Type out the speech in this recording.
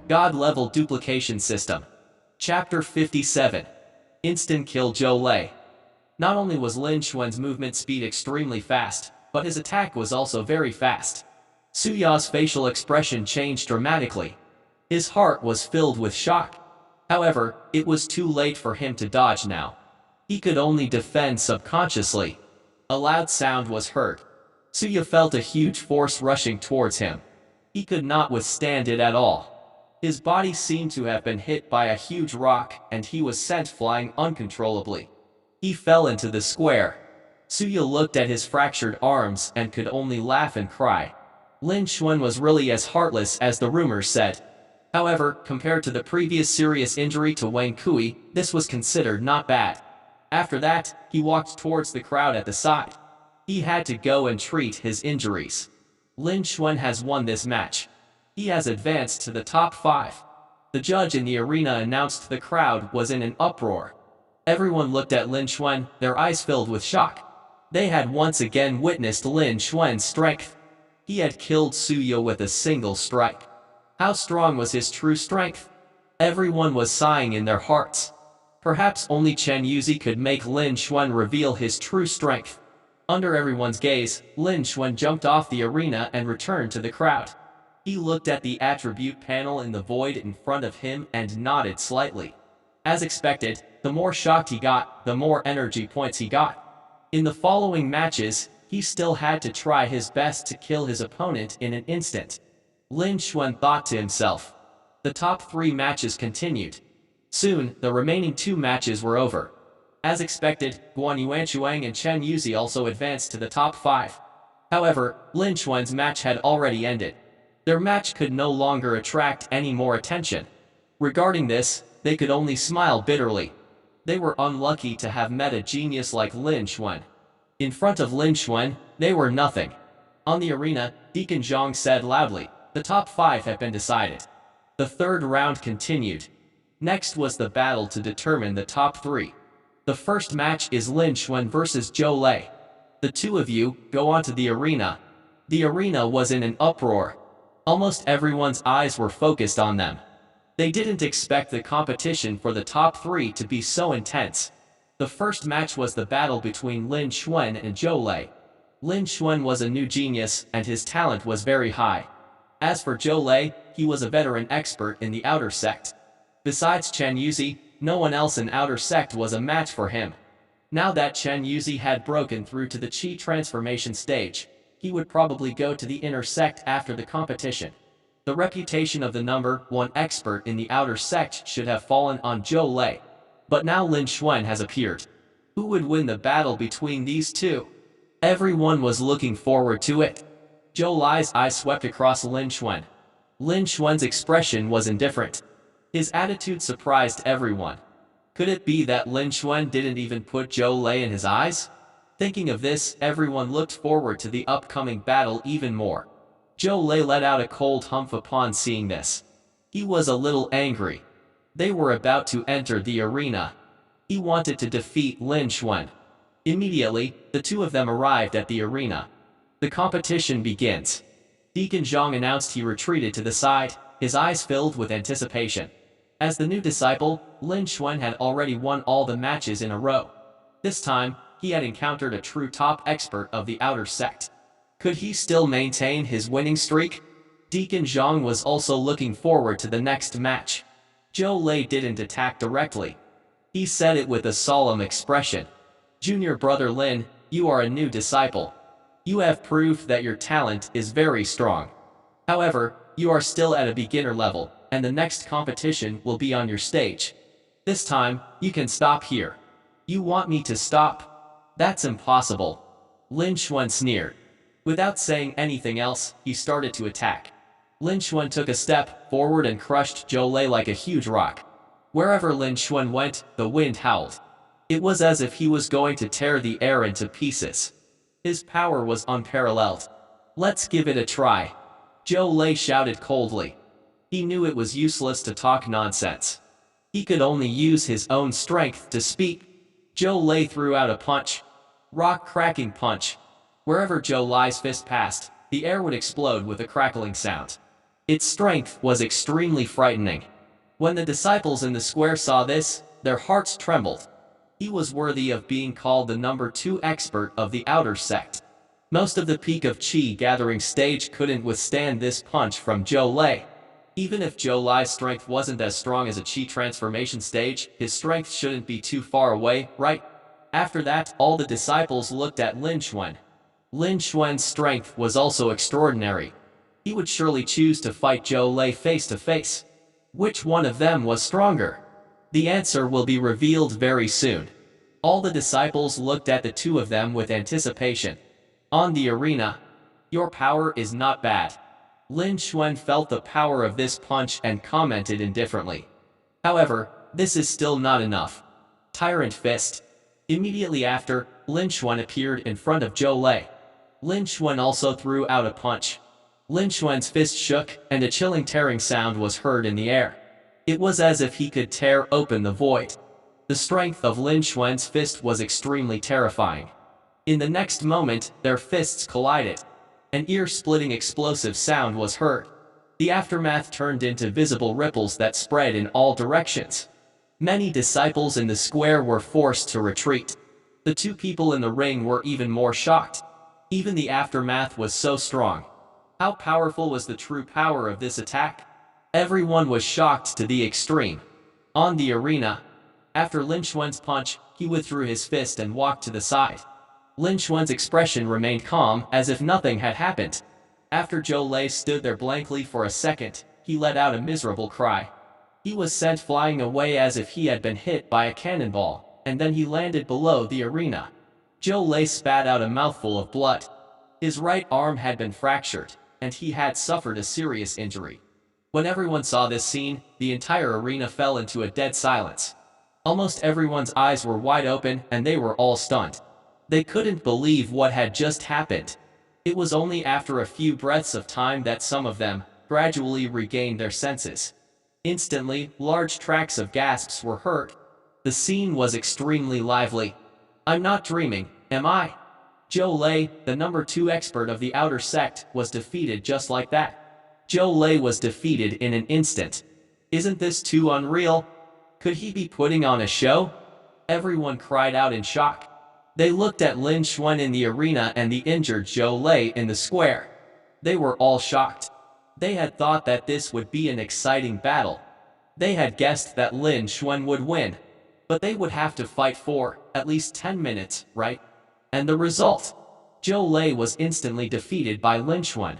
God-level duplication system. Chapter 57. Instan-kill Zhou Lei. Not only was Lin Xuan's movement speed extremely fast, but his attack was also very fast. Suya's facial expression changed dramatically. His heart was filled with shock. However, it was too late for him to dodge now. He could only defend subconsciously. A loud sound was heard. Suya felt a huge force rushing towards him. He could not withstand it at all. His body seemed to have been hit by a huge rock, and he was sent flying uncontrollably. He fell into the square. Suya looked at his fractured arms and could only laugh and cry. Lin Xuan was really as heartless as the rumors said. However, compared to the previous serious injury to Wang Kui, this was considered not bad. After that, he walked towards the crowd at the side. He had to go and treat his injuries. Lin Xuan has won this match. He has advanced to the top 5. The judge in the arena announced the crowd was in an uproar. Everyone looked at Lin Xuan, their eyes filled with shock. They had once again witnessed Lin Xuan's strength. He had killed Suya with a single strike. How strong was his true strength? Everyone was sighing in their hearts. Perhaps only Chen Yuzi could make Lin Xuan reveal his true strength. Under everyone's gaze, Lin Xuan jumped off the arena and returned to the crowd. He looked at the attribute panel in the void in front of him and nodded slightly. As expected, the more shocked he got, the more energy points he got. In the following matches, he still had to try his best to kill his opponent in an instant. Lin Xuan thought to himself. The top 3 matches continued. Soon, the remaining 2 matches were over. As expected, Guan Yuanchuang and Chen Yuzi also advanced to the top 5. However, Lin Xuan's match had already ended. Their match could no longer attract any more attention. Regarding this, they could only smile bitterly. They were unlucky to have met a genius like Lin Xuan. In front of Lin Xuan, they were nothing. On the arena, Deacon Zhang said loudly, the top 5 have been decided. The third round continued. Next was the battle to determine the top 3. The first match is Lin Xuan versus Zhou Lei. The two of you go onto the arena. The arena was in an uproar. Almost everyone's eyes were focused on them. They didn't expect the competition for the top 3 to be so intense. The first match was the battle between Lin Xuan and Zhou Lei. Lin Xuan was a new genius and his talent was very high. As for Zhou Lei, he was a veteran expert in the outer sect. Besides Chen Yuzi, no one else in outer sect was a match for him. Now that Chen Yuzi had broken through to the Qi transformation stage, he would probably go to the inner sect after the competition. The reputation of the number 1 expert in the outer sect should have fallen on Zhou Lei. But now Lin Xuan has appeared. Who would win the battle between these two? Everyone was looking forward to it. Zhou Lei's eyes swept across Lin Xuan. Lin Xuan's expression was indifferent. His attitude surprised everyone. Could it be that Lin Xuan didn't even put Zhou Lei in his eyes? Thinking of this, everyone looked forward to the upcoming battle even more. Zhou Lei let out a cold humph upon seeing this. He was a little angry. They were about to enter the arena. He wanted to defeat Lin Xuan. Immediately, the two of them arrived at the arena. The competition begins. Deacon Zhang announced he retreated to the side, his eyes filled with anticipation. As the new disciple, Lin Xuan had already won all the matches in a row. This time, he had encountered a true top expert of the outer sect. Could he still maintain his winning streak? Deacon Zhang was also looking forward to the next match. Zhou Lei didn't attack directly. He said it with a solemn expression. Junior brother Lin, you are a new disciple. You have proved that your talent is very strong. However, you are still at a beginner level, and the next competition will be on your stage. This time, you can stop here. You want me to stop? That's impossible. Lin Xuan sneered. Without saying anything else, he started to attack. Lin Xuan took a step forward and crushed Zhou Lei like a huge rock. Wherever Lin Xuan went, the wind howled. It was as if he was going to tear the air into pieces. His power was unparalleled. Let's give it a try. Zhou Lei shouted coldly. He knew it was useless to talk nonsense. He could only use his own strength to speak. Zhou Lei threw out a punch. Rock-cracking punch. Wherever Zhou Lei's fist passed, the air would explode with a crackling sound. Its strength was extremely frightening. When the disciples in the square saw this, their hearts trembled. He was worthy of being called the number 2 expert of the outer sect. Most of the peak of Qi gathering stage couldn't withstand this punch from Zhou Lei. Even if Zhou Lei's strength wasn't as strong as a Qi transformation stage, his strength shouldn't be too far away, right? After that, all the disciples looked at Lin Xuan. Lin Xuan's strength was also extraordinary. He would surely choose to fight Zhou Lei face to face. Which one of them was stronger? The answer will be revealed very soon. All the disciples looked at the two of them with anticipation. On the arena, your power is not bad. Lin Xuan felt the power of this punch and commented indifferently. However, this is still not enough. Tyrant Fist. Immediately after, Lin Xuan appeared in front of Zhou Lei. Lin Xuan also threw out a punch. Lin Xuan's fist shook, and a chilling tearing sound was heard in the air. It was as if he could tear open the void. The strength of Lin Xuan's fist was extremely terrifying. In the next moment, their fists collided. An ear-splitting explosive sound was heard. The aftermath turned into visible ripples that spread in all directions. Many disciples in the square were forced to retreat. The two people in the ring were even more shocked. Even the aftermath was so strong. How powerful was the true power of this attack? Everyone was shocked to the extreme. On the arena, after Lin Xuan's punch, he withdrew his fist and walked to the side. Lin Xuan's expression remained calm, as if nothing had happened. After Zhou Lei stood there blankly for a second, he let out a miserable cry. He was sent flying away as if he had been hit by a cannonball, and then he landed below the arena. Zhou Lei spat out a mouthful of blood. His right arm had been fractured, and he had suffered a serious injury. When everyone saw this scene, the entire arena fell into a dead silence. Almost everyone's eyes were wide open, and they were all stunned. They couldn't believe what had just happened. It was only after a few breaths of time that some of them gradually regained their senses. Instantly, large tracts of gasps were heard. The scene was extremely lively. I'm not dreaming, am I? Zhou Lei, the number 2 expert of the outer sect, was defeated just like that. Zhou Lei was defeated in an instant. Isn't this too unreal? Could he be putting on a show? Everyone cried out in shock. They looked at Lin Xuan in the arena and the injured Zhou Lei in the square. They were all shocked. They had thought that this would be an exciting battle. They had guessed that Lin Xuan would win. But they would have to fight for at least 10 minutes, right? And the result? Zhou Lei was instantly defeated by Lin Xuan.